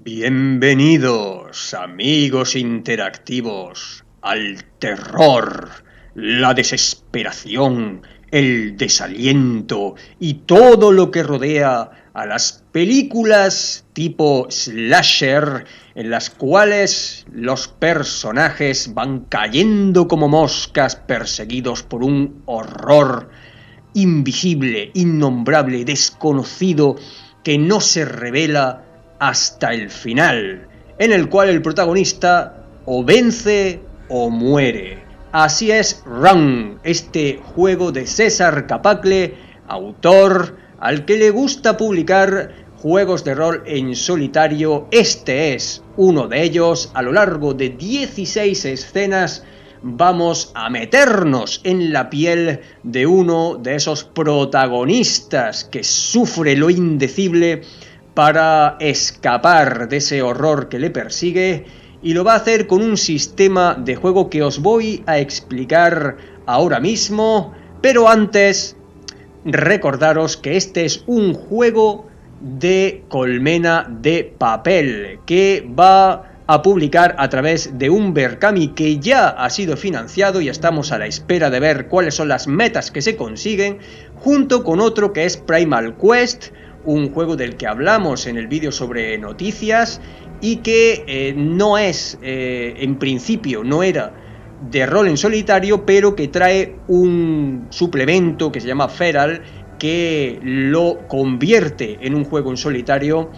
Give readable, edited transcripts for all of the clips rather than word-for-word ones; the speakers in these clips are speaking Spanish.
Bienvenidos, amigos interactivos, al terror, la desesperación, el desaliento y todo lo que rodea a las películas tipo slasher en las cuales los personajes van cayendo como moscas perseguidos por un horror invisible, innombrable, desconocido, que no se revela hasta el final, en el cual el protagonista o vence o muere. Así es Run, este juego de César Capacle, autor al que le gusta publicar juegos de rol en solitario. Este es uno de ellos. A lo largo de 16 escenas vamos a meternos en la piel de uno de esos protagonistas que sufre lo indecible para escapar de ese horror que le persigue, y lo va a hacer con un sistema de juego que os voy a explicar ahora mismo. Pero antes, recordaros que este es un juego de colmena de papel que va a publicar a través de un Berkami que ya ha sido financiado y estamos a la espera de ver cuáles son las metas que se consiguen, junto con otro que es Primal Quest, un juego del que hablamos en el vídeo sobre noticias y que no es, en principio, no era de rol en solitario, pero que trae un suplemento que se llama Feral, que lo convierte en un juego en solitario.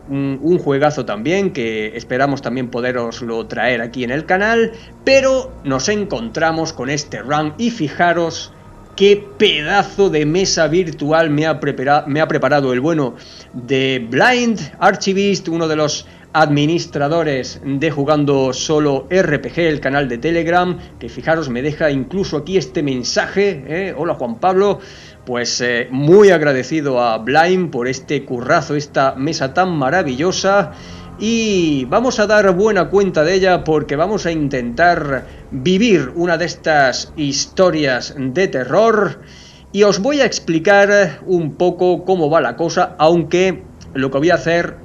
Un juegazo también, que esperamos también poderoslo traer aquí en el canal. Pero nos encontramos con este Run y fijaros qué pedazo de mesa virtual me ha preparado el bueno de Blind Archivist, uno de los administradores de Jugando Solo RPG, el canal de Telegram, que fijaros me deja incluso aquí este mensaje. Hola Juan Pablo. Pues muy agradecido a Blind por este currazo, esta mesa tan maravillosa, y vamos a dar buena cuenta de ella porque vamos a intentar vivir una de estas historias de terror y os voy a explicar un poco cómo va la cosa, aunque lo que voy a hacer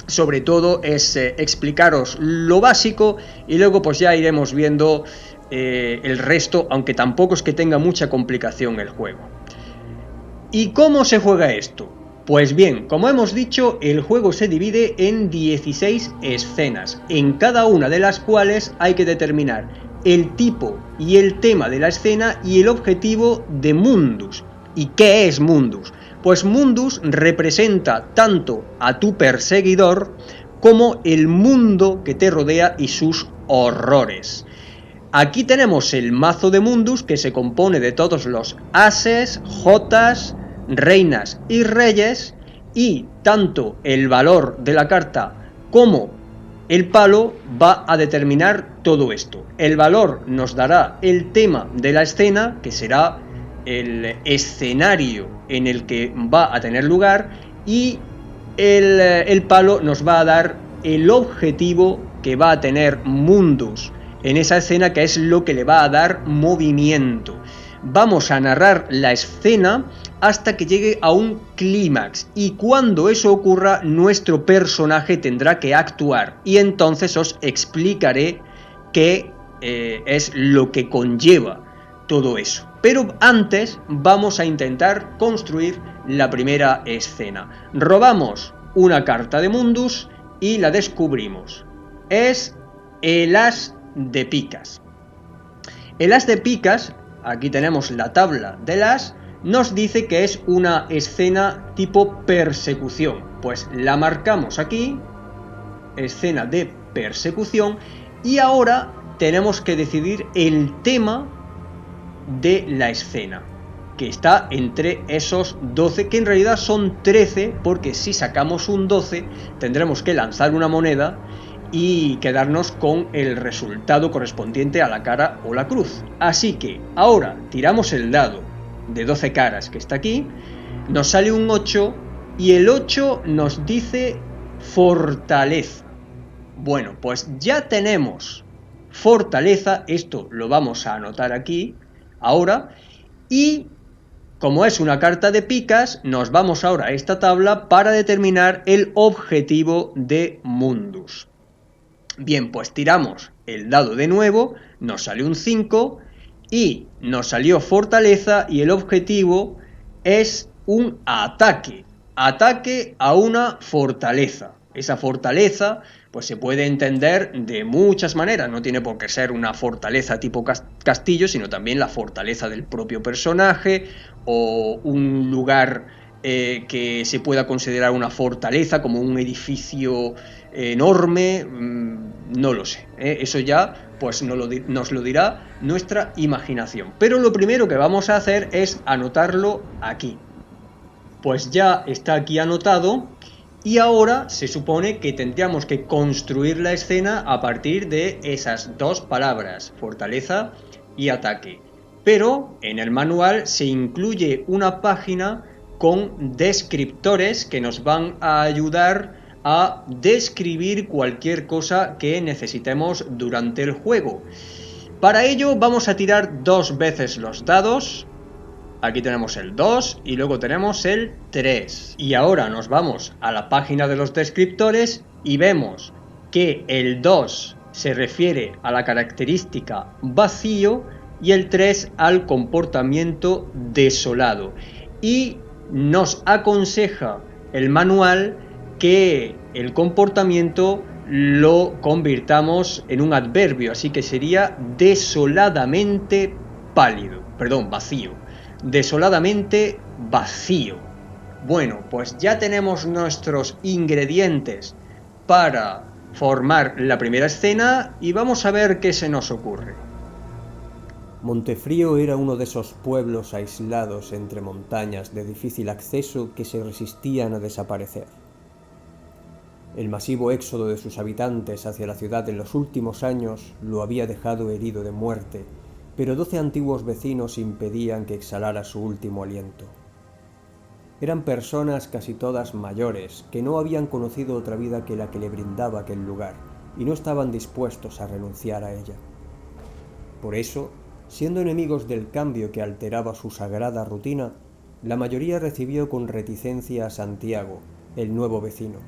sobre todo es explicaros lo básico y luego pues ya iremos viendo el resto, aunque tampoco es que tenga mucha complicación el juego. ¿Y cómo se juega esto? Pues bien, como hemos dicho, el juego se divide en 16 escenas, en cada una de las cuales hay que determinar el tipo y el tema de la escena y el objetivo de Mundus. ¿Y qué es Mundus? Pues Mundus representa tanto a tu perseguidor como el mundo que te rodea y sus horrores. Aquí tenemos el mazo de Mundus, que se compone de todos los ases, jotas, reinas y reyes, y tanto el valor de la carta como el palo va a determinar todo esto. El valor nos dará el tema de la escena, que será el escenario en el que va a tener lugar, y el palo nos va a dar el objetivo que va a tener Mundus en esa escena, que es lo que le va a dar movimiento. Vamos a narrar la escena hasta que llegue a un clímax, y cuando eso ocurra nuestro personaje tendrá que actuar, y entonces os explicaré qué es lo que conlleva todo eso. Pero antes vamos a intentar construir la primera escena. Robamos una carta de Mundus y la descubrimos. Es el as de picas. El as de picas, aquí tenemos la tabla del as, nos dice que es una escena tipo persecución. Pues la marcamos aquí, escena de persecución, y ahora tenemos que decidir el tema de la escena, que está entre esos 12, que en realidad son 13, porque si sacamos un 12 tendremos que lanzar una moneda y quedarnos con el resultado correspondiente a la cara o la cruz. Así que ahora tiramos el dado de 12 caras que está aquí, nos sale un 8 y el 8 nos dice fortaleza. Bueno, pues ya tenemos fortaleza, esto lo vamos a anotar aquí ahora, y Como es una carta de picas, nos vamos ahora a esta tabla para determinar el objetivo de Mundus. Bien, pues tiramos el dado de nuevo, nos salió un 5 y nos salió fortaleza y el objetivo es un ataque. Ataque a una fortaleza. Esa fortaleza pues se puede entender de muchas maneras, no tiene por qué ser una fortaleza tipo castillo, sino también la fortaleza del propio personaje o un lugar que se pueda considerar una fortaleza como un edificio enorme, no lo sé, eso ya pues nos lo dirá nuestra imaginación. Pero lo primero que vamos a hacer es anotarlo aquí. Pues ya está aquí anotado y ahora se supone que tendríamos que construir la escena a partir de esas dos palabras, fortaleza y ataque. Pero en el manual se incluye una página con descriptores que nos van a ayudar a describir cualquier cosa que necesitemos durante el juego. Para ello vamos a tirar 2 veces los dados. Aquí tenemos el 2 y luego tenemos el 3. Y ahora nos vamos a la página de los descriptores y vemos que el 2 se refiere a la característica vacío y el 3 al comportamiento desolado. Y nos aconseja el manual que el comportamiento lo convirtamos en un adverbio, así que sería desoladamente vacío. Desoladamente vacío. Bueno, pues ya tenemos nuestros ingredientes para formar la primera escena y vamos a ver qué se nos ocurre. Montefrío era uno de esos pueblos aislados entre montañas de difícil acceso que se resistían a desaparecer. El masivo éxodo de sus habitantes hacia la ciudad en los últimos años lo había dejado herido de muerte, pero 12 antiguos vecinos impedían que exhalara su último aliento. Eran personas casi todas mayores, que no habían conocido otra vida que la que le brindaba aquel lugar, y no estaban dispuestos a renunciar a ella. Por eso, siendo enemigos del cambio que alteraba su sagrada rutina, la mayoría recibió con reticencia a Santiago, el nuevo vecino.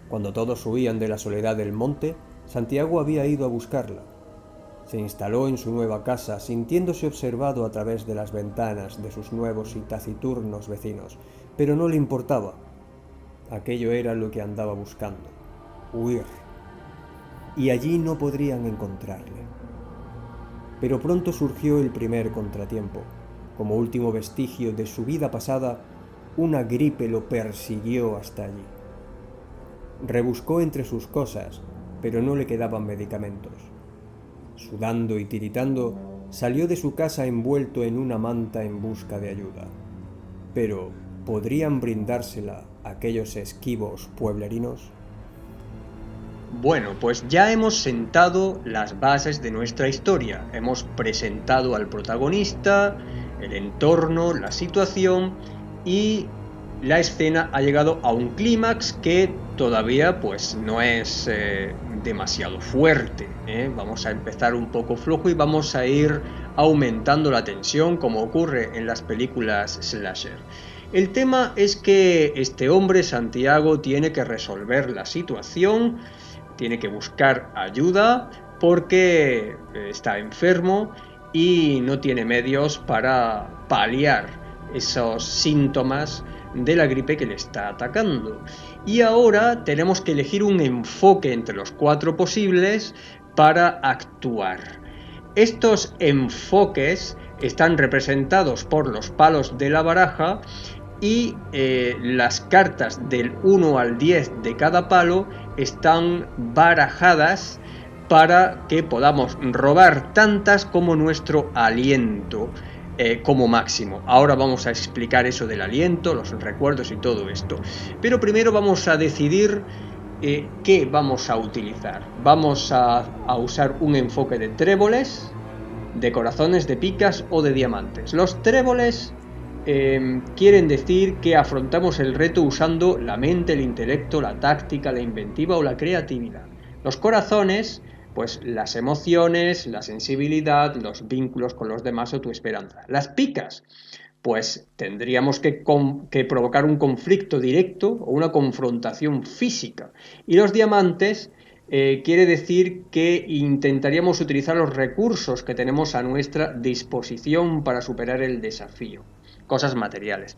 Cuando todos huían de la soledad del monte, Santiago había ido a buscarla. Se instaló en su nueva casa, sintiéndose observado a través de las ventanas de sus nuevos y taciturnos vecinos, pero no le importaba. Aquello era lo que andaba buscando: huir. Y allí no podrían encontrarle. Pero pronto surgió el primer contratiempo. Como último vestigio de su vida pasada, una gripe lo persiguió hasta allí. Rebuscó entre sus cosas, pero no le quedaban medicamentos. Sudando y tiritando, salió de su casa envuelto en una manta en busca de ayuda. Pero, ¿podrían brindársela aquellos esquivos pueblerinos? Bueno, pues ya hemos sentado las bases de nuestra historia. Hemos presentado al protagonista, el entorno, la situación y la escena ha llegado a un clímax que todavía pues no es demasiado fuerte. Vamos a empezar un poco flojo y vamos a ir aumentando la tensión como ocurre en las películas slasher. El tema es que este hombre, Santiago, tiene que resolver la situación, tiene que buscar ayuda porque está enfermo y no tiene medios para paliar esos síntomas de la gripe que le está atacando. Y ahora tenemos que elegir un enfoque entre los 4 posibles para actuar. Estos enfoques están representados por los palos de la baraja y las cartas del 1 al 10 de cada palo están barajadas para que podamos robar tantas como nuestro aliento como máximo. Ahora vamos a explicar eso del aliento, los recuerdos y todo esto. Pero primero vamos a decidir qué vamos a utilizar. Vamos a usar un enfoque de tréboles, de corazones, de picas o de diamantes. Los tréboles quieren decir que afrontamos el reto usando la mente, el intelecto, la táctica, la inventiva o la creatividad. Los corazones, pues las emociones, la sensibilidad, los vínculos con los demás o tu esperanza. Las picas pues tendríamos que provocar un conflicto directo o una confrontación física. Y los diamantes quiere decir que intentaríamos utilizar los recursos que tenemos a nuestra disposición para superar el desafío, cosas materiales.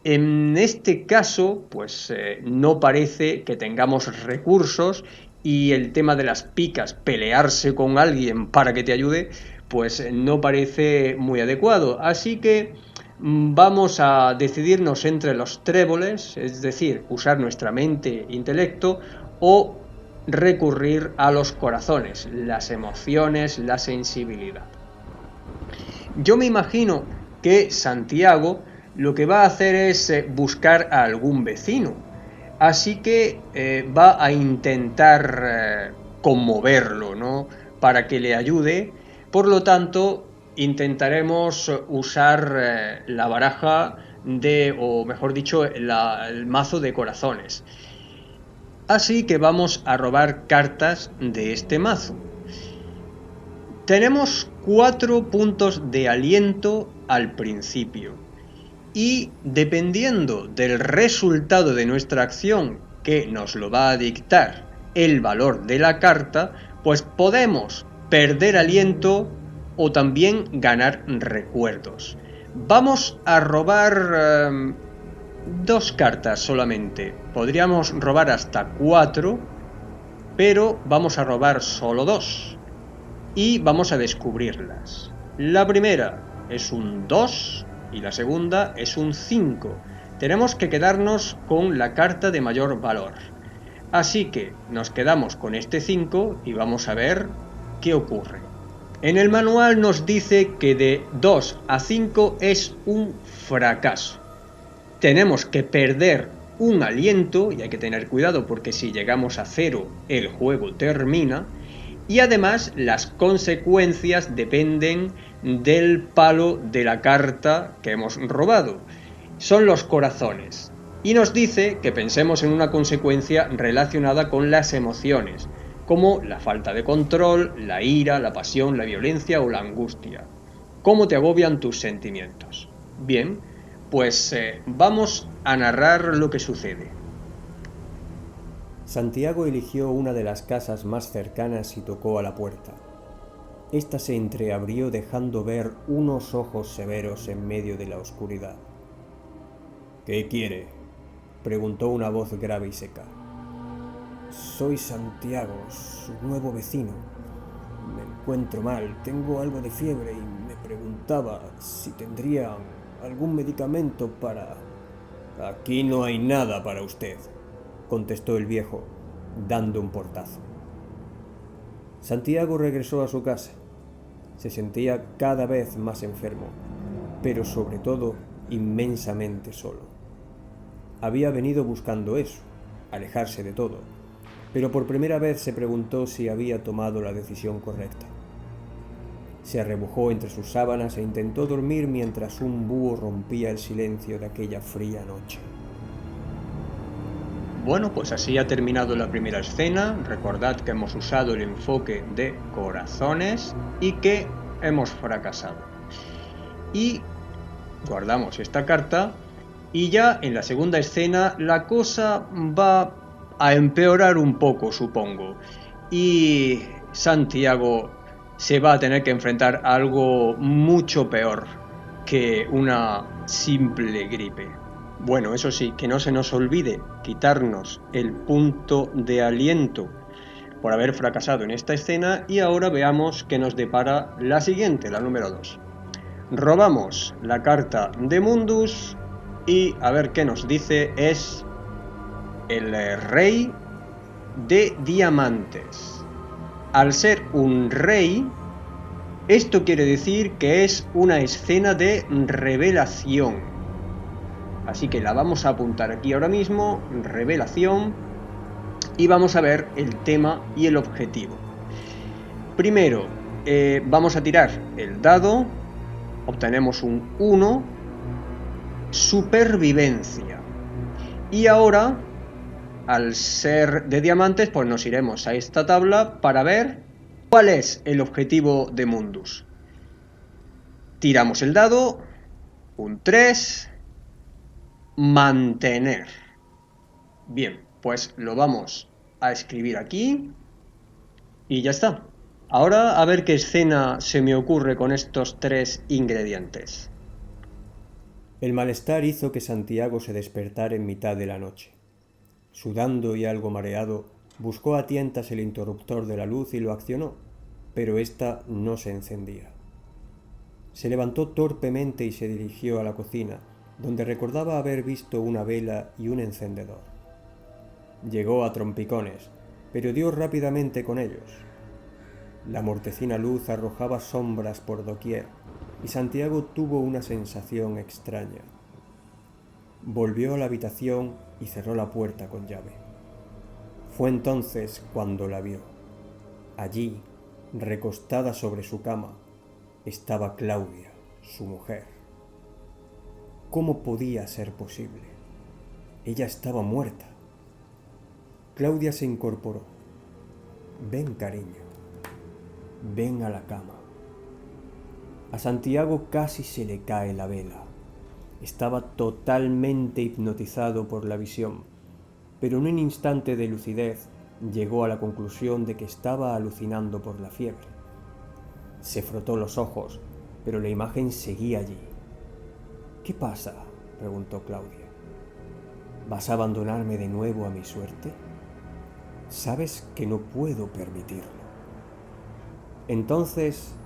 En este caso, pues no parece que tengamos recursos y el tema de las picas, pelearse con alguien para que te ayude, pues no parece muy adecuado. Así que vamos a decidirnos entre los tréboles, es decir, usar nuestra mente e intelecto, o recurrir a los corazones, las emociones, la sensibilidad. Yo me imagino que Santiago lo que va a hacer es buscar a algún vecino. Así que va a intentar conmoverlo, ¿no? Para que le ayude. Por lo tanto, intentaremos usar la baraja o mejor dicho, el mazo de corazones. Así que vamos a robar cartas de este mazo. Tenemos 4 puntos de aliento al principio. Y dependiendo del resultado de nuestra acción, que nos lo va a dictar el valor de la carta, pues podemos perder aliento o también ganar recuerdos. Vamos a robar 2 cartas solamente. Podríamos robar hasta 4, pero vamos a robar solo 2. Y vamos a descubrirlas. La primera es un 2 y la segunda es un 5. Tenemos que quedarnos con la carta de mayor valor. Así que nos quedamos con este 5 y vamos a ver qué ocurre. En el manual nos dice que de 2 a 5 es un fracaso. Tenemos que perder un aliento, y hay que tener cuidado porque si llegamos a 0 el juego termina. Y además las consecuencias dependen del palo de la carta que hemos robado. Son los corazones. Y nos dice que pensemos en una consecuencia relacionada con las emociones, como la falta de control, la ira, la pasión, la violencia o la angustia. ¿Cómo te agobian tus sentimientos? Bien, pues vamos a narrar lo que sucede. Santiago eligió una de las casas más cercanas y tocó a la puerta. Esta se entreabrió dejando ver unos ojos severos en medio de la oscuridad. «¿Qué quiere?», preguntó una voz grave y seca. «Soy Santiago, su nuevo vecino. Me encuentro mal, tengo algo de fiebre y me preguntaba si tendría algún medicamento para...». «Aquí no hay nada para usted», contestó el viejo, dando un portazo. Santiago regresó a su casa. Se sentía cada vez más enfermo, pero sobre todo inmensamente solo. Había venido buscando eso, alejarse de todo, pero por primera vez se preguntó si había tomado la decisión correcta. Se arrebujó entre sus sábanas e intentó dormir mientras un búho rompía el silencio de aquella fría noche. Bueno, pues así ha terminado la primera escena. Recordad que hemos usado el enfoque de corazones y que hemos fracasado. Y guardamos esta carta y ya en la segunda escena la cosa va a empeorar un poco, supongo. Y Santiago se va a tener que enfrentar a algo mucho peor que una simple gripe. Bueno, eso sí, que no se nos olvide quitarnos el punto de aliento por haber fracasado en esta escena y ahora veamos qué nos depara la siguiente, la número 2. Robamos la carta de Mundus y a ver qué nos dice es el rey de diamantes. Al ser un rey, esto quiere decir que es una escena de revelación. Así que la vamos a apuntar aquí ahora mismo, revelación, y vamos a ver el tema y el objetivo. Primero, vamos a tirar el dado, obtenemos un 1, supervivencia. Y ahora, al ser de diamantes, pues nos iremos a esta tabla para ver cuál es el objetivo de Mundus. Tiramos el dado un 3, mantener. Bien, pues lo vamos a escribir aquí y ya está. Ahora a ver qué escena se me ocurre con estos 3 ingredientes. El malestar hizo que Santiago se despertara en mitad de la noche. Sudando y algo mareado, buscó a tientas el interruptor de la luz y lo accionó, pero ésta no se encendía. Se levantó torpemente y se dirigió a la cocina, donde recordaba haber visto una vela y un encendedor. Llegó a trompicones, pero dio rápidamente con ellos. La mortecina luz arrojaba sombras por doquier, y Santiago tuvo una sensación extraña. Volvió a la habitación y cerró la puerta con llave. Fue entonces cuando la vio. Allí, recostada sobre su cama, estaba Claudia, su mujer. ¿Cómo podía ser posible? Ella estaba muerta. Claudia se incorporó. Ven, cariño. Ven a la cama. A Santiago casi se le cae la vela. Estaba totalmente hipnotizado por la visión, pero en un instante de lucidez llegó a la conclusión de que estaba alucinando por la fiebre. Se frotó los ojos, pero la imagen seguía allí. ¿Qué pasa?, preguntó Claudia. ¿Vas a abandonarme de nuevo a mi suerte? Sabes que no puedo permitirlo. Entonces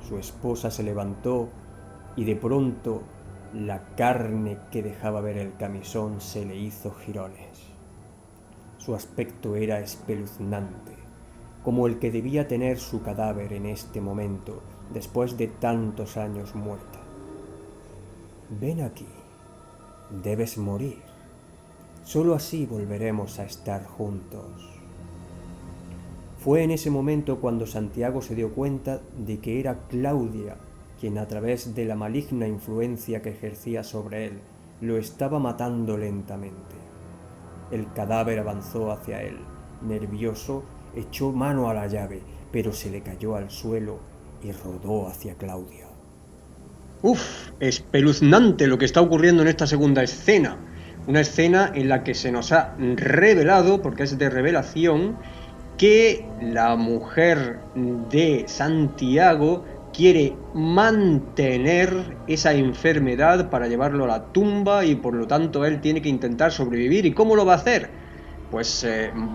su esposa se levantó y de pronto la carne que dejaba ver el camisón se le hizo jirones. Su aspecto era espeluznante, como el que debía tener su cadáver en este momento, después de tantos años muerta. Ven aquí, debes morir. Solo así volveremos a estar juntos. Fue en ese momento cuando Santiago se dio cuenta de que era Claudia quien, a través de la maligna influencia que ejercía sobre él, lo estaba matando lentamente. El cadáver avanzó hacia él. Nervioso, echó mano a la llave, pero se le cayó al suelo y rodó hacia Claudia. Uf, espeluznante lo que está ocurriendo en esta segunda escena. Una escena en la que se nos ha revelado, porque es de revelación, que la mujer de Santiago quiere mantener esa enfermedad para llevarlo a la tumba y por lo tanto él tiene que intentar sobrevivir. ¿Y cómo lo va a hacer? Pues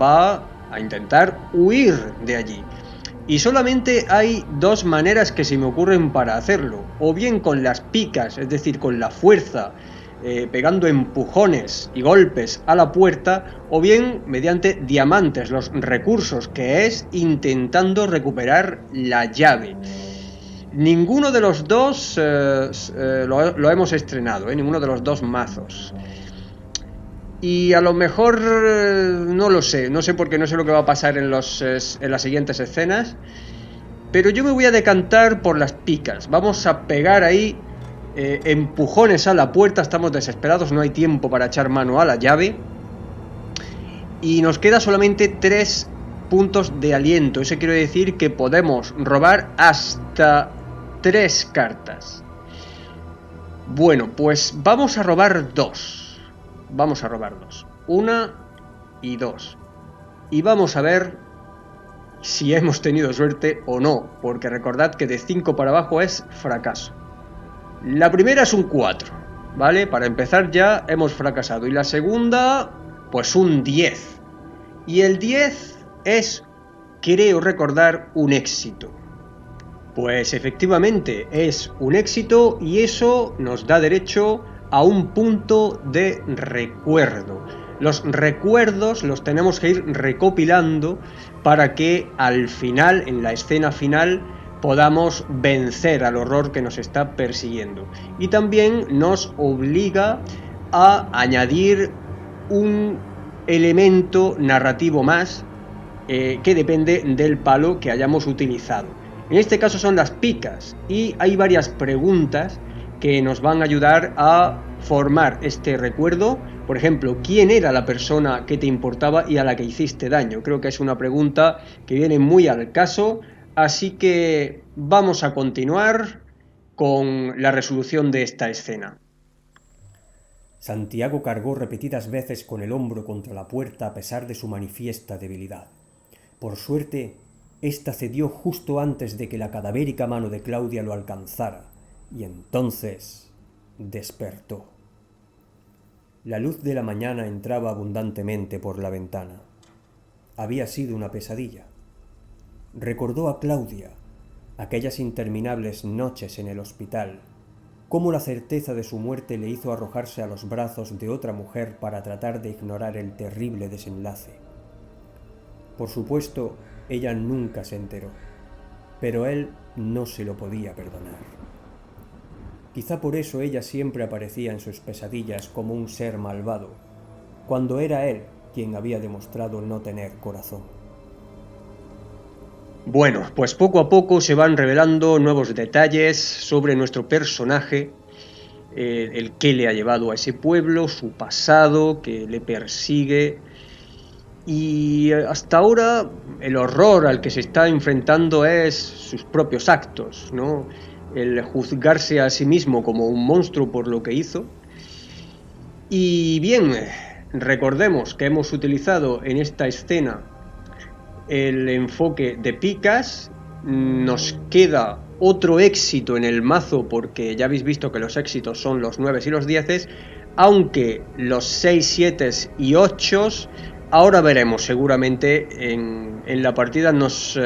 va a intentar huir de allí. Y solamente hay 2 maneras que se me ocurren para hacerlo. O bien con las picas, es decir, con la fuerza, pegando empujones y golpes a la puerta, o bien mediante diamantes, los recursos, que es intentando recuperar la llave. Ninguno de los dos lo hemos estrenado, ninguno de los 2 mazos. Y a lo mejor no lo sé, no sé porque no sé lo que va a pasar en las siguientes escenas, pero yo me voy a decantar por las picas. Vamos a pegar ahí empujones a la puerta, estamos desesperados, no hay tiempo para echar mano a la llave. Y nos queda solamente 3 puntos de aliento. Eso quiere decir que podemos robar hasta 3 cartas. Bueno, pues vamos a robar 2. Vamos a robar 2. 1 y 2. Y vamos a ver si hemos tenido suerte o no, porque recordad que de 5 para abajo es fracaso. La primera es un 4, ¿vale? Para empezar ya hemos fracasado. Y la segunda, pues un 10. Y el 10 es, creo recordar, un éxito. Pues efectivamente es un éxito y eso nos da derecho a un punto de recuerdo. Los recuerdos los tenemos que ir recopilando para que al final, en la escena final, podamos vencer al horror que nos está persiguiendo. Y también nos obliga a añadir un elemento narrativo más que depende del palo que hayamos utilizado. En este caso son las picas y hay varias preguntas que nos van a ayudar a formar este recuerdo. Por ejemplo, ¿quién era la persona que te importaba y a la que hiciste daño? Creo que es una pregunta que viene muy al caso, así que vamos a continuar con la resolución de esta escena. Santiago cargó repetidas veces con el hombro contra la puerta a pesar de su manifiesta debilidad. Por suerte, ésta cedió justo antes de que la cadavérica mano de Claudia lo alcanzara, y entonces despertó. La luz de la mañana entraba abundantemente por la ventana. Había sido una pesadilla. Recordó a Claudia, aquellas interminables noches en el hospital, cómo la certeza de su muerte le hizo arrojarse a los brazos de otra mujer para tratar de ignorar el terrible desenlace. Por supuesto, ella nunca se enteró, pero él no se lo podía perdonar. Quizá por eso ella siempre aparecía en sus pesadillas como un ser malvado, cuando era él quien había demostrado no tener corazón. Bueno, pues poco a poco se van revelando nuevos detalles sobre nuestro personaje, el que le ha llevado a ese pueblo, su pasado, que le persigue. Y hasta ahora el horror al que se está enfrentando es sus propios actos, ¿no? El juzgarse a sí mismo como un monstruo por lo que hizo. Y bien, recordemos que hemos utilizado en esta escena el enfoque de picas. Nos queda otro éxito en el mazo, porque ya habéis visto que los éxitos son los 9 y los 10, aunque los 6, 7 y 8 ahora veremos. Seguramente en la partida nos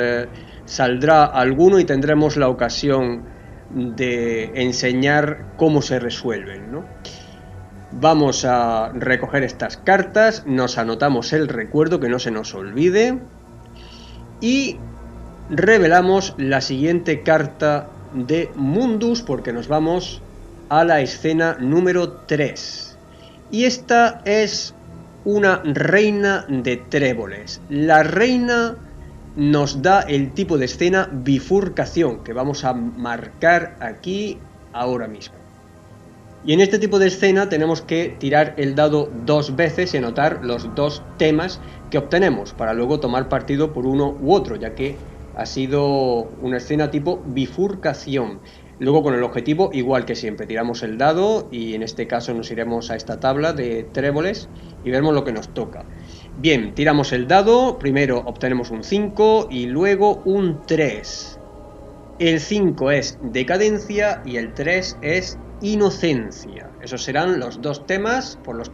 saldrá alguno y tendremos la ocasión de enseñar cómo se resuelven, ¿no? Vamos a recoger estas cartas, nos anotamos el recuerdo, que no se nos olvide, y revelamos la siguiente carta de Mundus, porque nos vamos a la escena número 3. Y esta es una reina de tréboles. La reina nos da el tipo de escena bifurcación, que vamos a marcar aquí ahora mismo. Y en este tipo de escena tenemos que tirar el dado 2 veces y anotar los 2 temas que obtenemos, para luego tomar partido por uno u otro, ya que ha sido una escena tipo bifurcación. Luego, con el objetivo, igual que siempre, tiramos el dado y en este caso nos iremos a esta tabla de tréboles y vemos lo que nos toca. Bien, tiramos el dado, primero obtenemos un 5 y luego un 3. El 5 es decadencia y el 3 es inocencia. Esos serán los 2 temas por los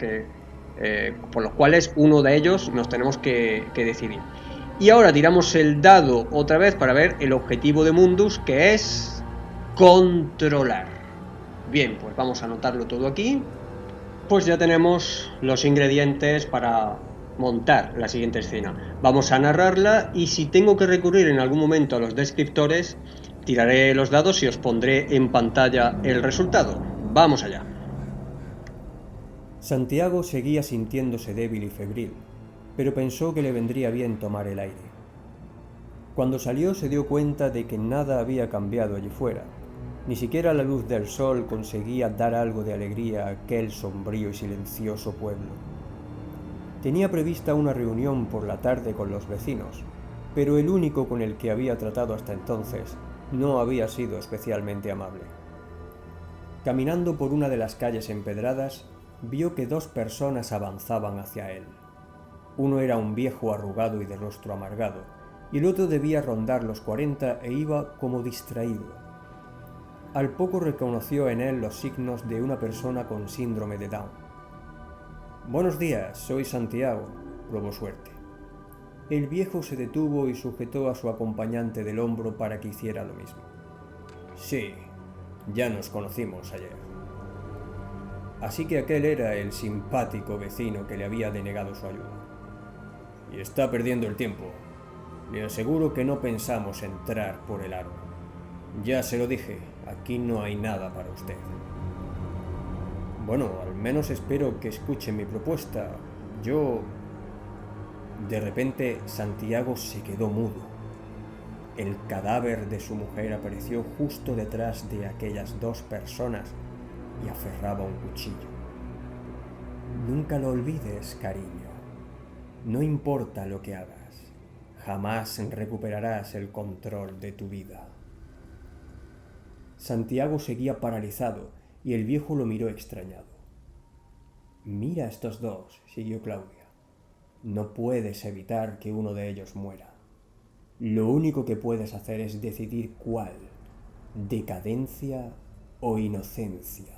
cuales uno de ellos nos tenemos que decidir. Y ahora tiramos el dado otra vez para ver el objetivo de Mundus, que es controlar. Bien, pues vamos a anotarlo todo aquí. Pues ya tenemos los ingredientes para montar la siguiente escena. Vamos a narrarla, y si tengo que recurrir en algún momento a los descriptores, tiraré los dados y os pondré en pantalla el resultado. Vamos allá. Santiago seguía sintiéndose débil y febril, pero pensó que le vendría bien tomar el aire. Cuando salió se dio cuenta de que nada había cambiado allí fuera. Ni siquiera la luz del sol conseguía dar algo de alegría a aquel sombrío y silencioso pueblo. Tenía prevista una reunión por la tarde con los vecinos, pero el único con el que había tratado hasta entonces no había sido especialmente amable. Caminando por una de las calles empedradas, vio que 2 personas avanzaban hacia él. Uno era un viejo arrugado y de rostro amargado, y el otro debía rondar los 40 e iba como distraído. Al poco reconoció en él los signos de una persona con síndrome de Down. «Buenos días, soy Santiago», probó suerte. El viejo se detuvo y sujetó a su acompañante del hombro para que hiciera lo mismo. «Sí, ya nos conocimos ayer». Así que aquel era el simpático vecino que le había denegado su ayuda. «Y está perdiendo el tiempo. Le aseguro que no pensamos entrar por el aro. Ya se lo dije, aquí no hay nada para usted». «Bueno, al menos espero que escuche mi propuesta. Yo...». De repente, Santiago se quedó mudo. El cadáver de su mujer apareció justo detrás de aquellas 2 personas y aferraba un cuchillo. «Nunca lo olvides, cariño. No importa lo que hagas, jamás recuperarás el control de tu vida». Santiago seguía paralizado y el viejo lo miró extrañado. Mira a estos dos, siguió Claudia. No puedes evitar que uno de ellos muera. Lo único que puedes hacer es decidir cuál, decadencia o inocencia.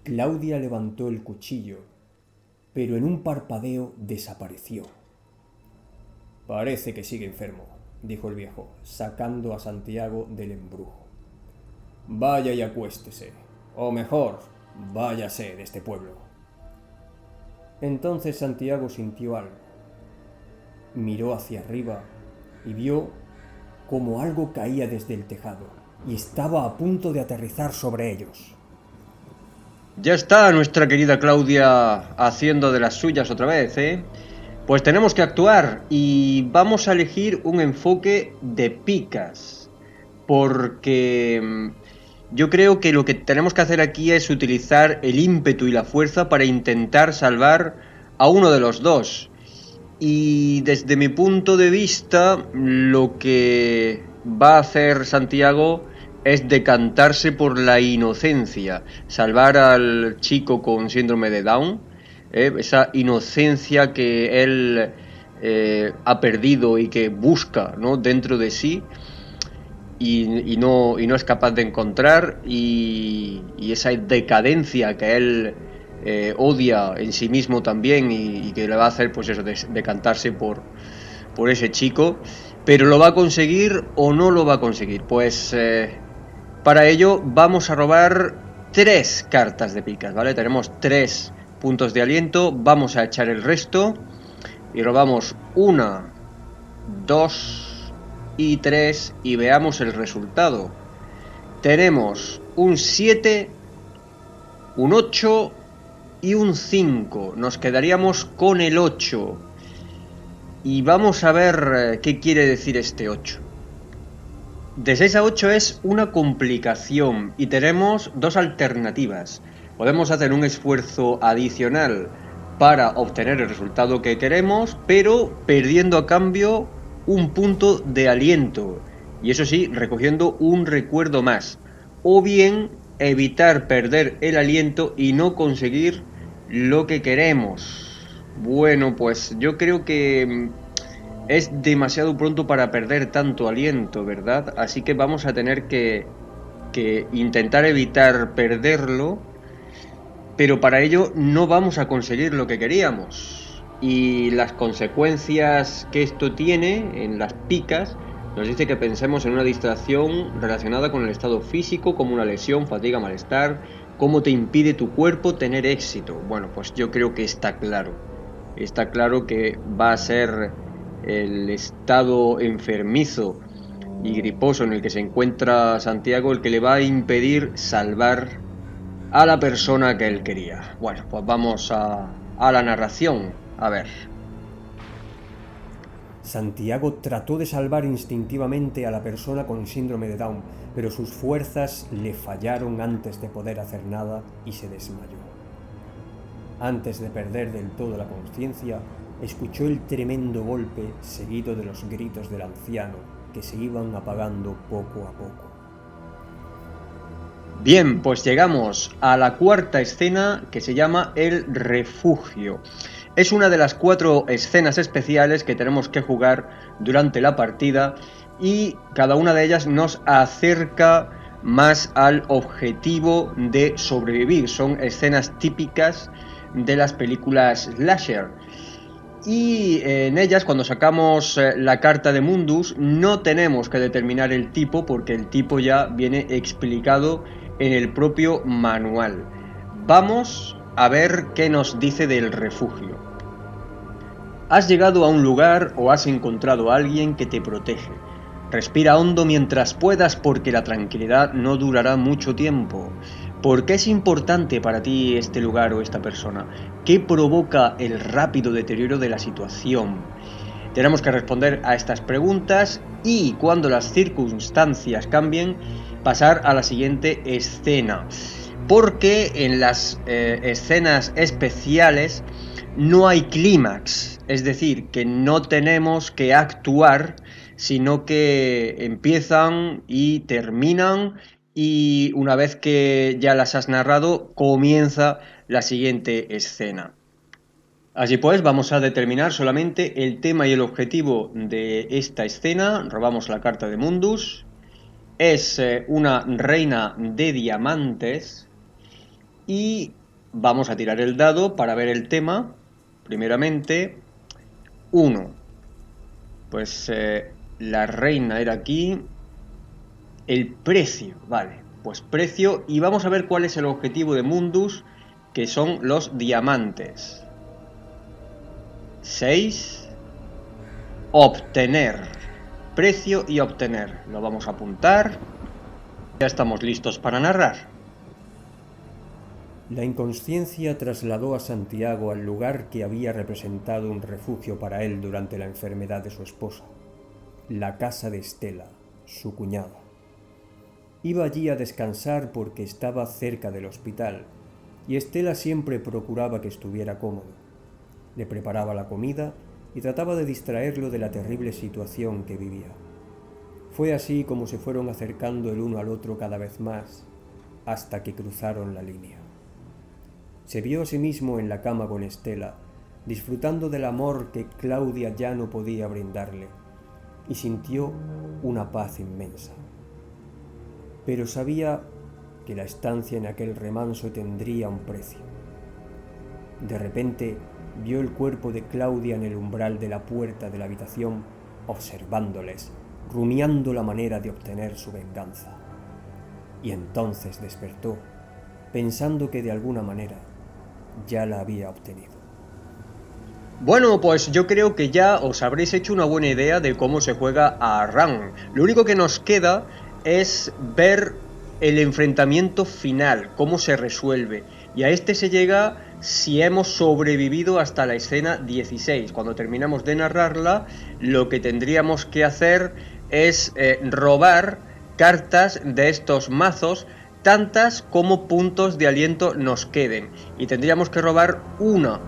Claudia levantó el cuchillo, pero en un parpadeo desapareció. Parece que sigue enfermo, dijo el viejo, sacando a Santiago del embrujo. Vaya y acuéstese, o mejor, váyase de este pueblo. Entonces Santiago sintió algo. Miró hacia arriba y vio como algo caía desde el tejado y estaba a punto de aterrizar sobre ellos. Ya está nuestra querida Claudia haciendo de las suyas otra vez, ¿eh? Pues tenemos que actuar y vamos a elegir un enfoque de picas, porque yo creo que lo que tenemos que hacer aquí es utilizar el ímpetu y la fuerza para intentar salvar a uno de los dos. Y desde mi punto de vista, lo que va a hacer Santiago es decantarse por la inocencia, salvar al chico con síndrome de Down, esa inocencia que él ha perdido y que busca, ¿no?, dentro de sí y no es capaz de encontrar, y esa decadencia que él odia en sí mismo también y que le va a hacer pues eso, decantarse por ese chico. Pero ¿lo va a conseguir o no lo va a conseguir? Pues para ello vamos a robar 3 cartas de picas, ¿vale? Tenemos 3 puntos de aliento, vamos a echar el resto y robamos 1, 2 y 3 y veamos el resultado. Tenemos un 7, un 8 y un 5. Nos quedaríamos con el 8. Y vamos a ver qué quiere decir este 8. De 6 a 8 es una complicación y tenemos 2 alternativas. Podemos hacer un esfuerzo adicional para obtener el resultado que queremos, pero perdiendo a cambio un punto de aliento, y eso sí, recogiendo un recuerdo más. O bien evitar perder el aliento y no conseguir lo que queremos. Bueno, pues yo creo que es demasiado pronto para perder tanto aliento, ¿verdad? Así que vamos a tener que intentar evitar perderlo, pero para ello no vamos a conseguir lo que queríamos. Y las consecuencias que esto tiene en las picas nos dice que pensemos en una distracción relacionada con el estado físico, como una lesión, fatiga, malestar, cómo te impide tu cuerpo tener éxito. Bueno, pues yo creo que está claro. Está claro que va a ser el estado enfermizo y griposo en el que se encuentra Santiago el que le va a impedir salvar a la persona que él quería. Bueno, pues vamos a la narración. A ver. Santiago trató de salvar instintivamente a la persona con síndrome de Down, pero sus fuerzas le fallaron antes de poder hacer nada y se desmayó. Antes de perder del todo la conciencia, escuchó el tremendo golpe seguido de los gritos del anciano que se iban apagando poco a poco. Bien, pues llegamos a la cuarta escena, que se llama El Refugio. Es una de las 4 escenas especiales que tenemos que jugar durante la partida y cada una de ellas nos acerca más al objetivo de sobrevivir. Son escenas típicas de las películas slasher. Y en ellas, cuando sacamos la carta de Mundus, no tenemos que determinar el tipo, porque el tipo ya viene explicado en el propio manual. Vamos a ver qué nos dice del refugio. Has llegado a un lugar o has encontrado a alguien que te protege. Respira hondo mientras puedas, porque la tranquilidad no durará mucho tiempo. ¿Por qué es importante para ti este lugar o esta persona? ¿Qué provoca el rápido deterioro de la situación? Tenemos que responder a estas preguntas y, cuando las circunstancias cambien, pasar a la siguiente escena. Porque en las escenas especiales no hay clímax, es decir, que no tenemos que actuar, sino que empiezan y terminan y una vez que ya las has narrado, comienza la siguiente escena. Así pues, vamos a determinar solamente el tema y el objetivo de esta escena. Robamos la carta de Mundus. Es una reina de diamantes y vamos a tirar el dado para ver el tema. Primeramente, 1. Pues la reina era aquí. El precio, vale. Pues precio y vamos a ver cuál es el objetivo de Mundus, que son los diamantes. 6. Obtener. Precio y obtener. Lo vamos a apuntar. Ya estamos listos para narrar. La inconsciencia trasladó a Santiago al lugar que había representado un refugio para él durante la enfermedad de su esposa, la casa de Estela, su cuñada. Iba allí a descansar porque estaba cerca del hospital y Estela siempre procuraba que estuviera cómodo. Le preparaba la comida y trataba de distraerlo de la terrible situación que vivía. Fue así como se fueron acercando el uno al otro cada vez más, hasta que cruzaron la línea. Se vio a sí mismo en la cama con Estela, disfrutando del amor que Claudia ya no podía brindarle, y sintió una paz inmensa. Pero sabía que la estancia en aquel remanso tendría un precio. De repente vio el cuerpo de Claudia en el umbral de la puerta de la habitación, observándoles, rumiando la manera de obtener su venganza. Y entonces despertó, pensando que de alguna manera ya la había obtenido. Bueno, pues yo creo que ya os habréis hecho una buena idea de cómo se juega a Run. Lo único que nos queda es ver el enfrentamiento final, cómo se resuelve. Y a este se llega si hemos sobrevivido hasta la escena 16. Cuando terminamos de narrarla, lo que tendríamos que hacer es robar cartas de estos mazos, tantas como puntos de aliento nos queden. Y tendríamos que robar una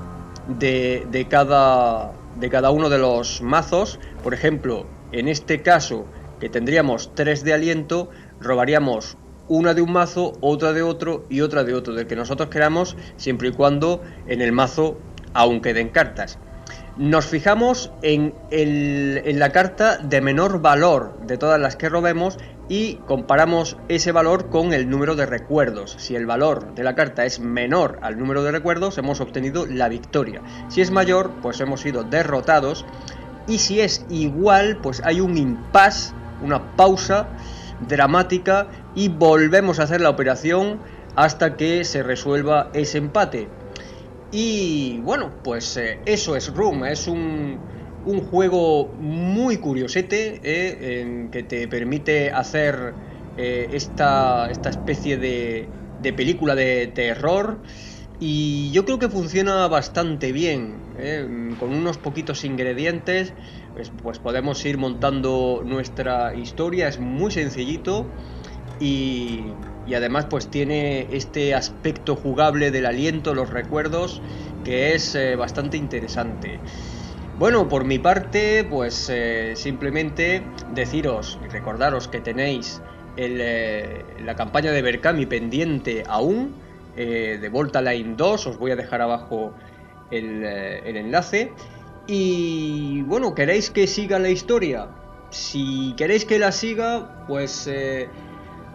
de cada uno de los mazos. Por ejemplo, en este caso, que tendríamos 3 de aliento, robaríamos una de un mazo, otra de otro y otra de otro, del que nosotros queramos, siempre y cuando en el mazo aún queden cartas. Nos fijamos en la carta de menor valor de todas las que robemos y comparamos ese valor con el número de recuerdos. Si el valor de la carta es menor al número de recuerdos, hemos obtenido la victoria. Si es mayor, pues hemos sido derrotados. Y si es igual, pues hay un impasse, una pausa dramática y volvemos a hacer la operación hasta que se resuelva ese empate. Y bueno, pues eso es Room. Es un juego muy curiosete, que te permite hacer esta especie de película de terror. Y yo creo que funciona bastante bien, con unos poquitos ingredientes, pues podemos ir montando nuestra historia. Es muy sencillito y además pues tiene este aspecto jugable del aliento, los recuerdos, que es bastante interesante. Bueno, por mi parte, pues simplemente deciros y recordaros que tenéis la campaña de Berkami pendiente aún, de Volta Line 2, os voy a dejar abajo el enlace. Y bueno, ¿queréis que siga la historia? Si queréis que la siga, pues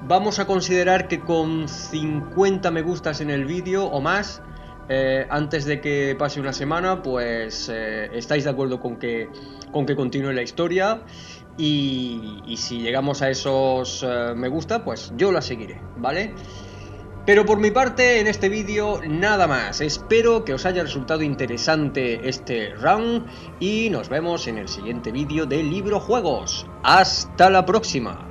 vamos a considerar que con 50 me gustas en el vídeo o más, antes de que pase una semana, pues estáis de acuerdo con que continúe la historia. Y si llegamos a esos me gusta, pues yo la seguiré, ¿vale? Pero por mi parte, en este vídeo nada más. Espero que os haya resultado interesante este round y nos vemos en el siguiente vídeo de Libro Juegos. ¡Hasta la próxima!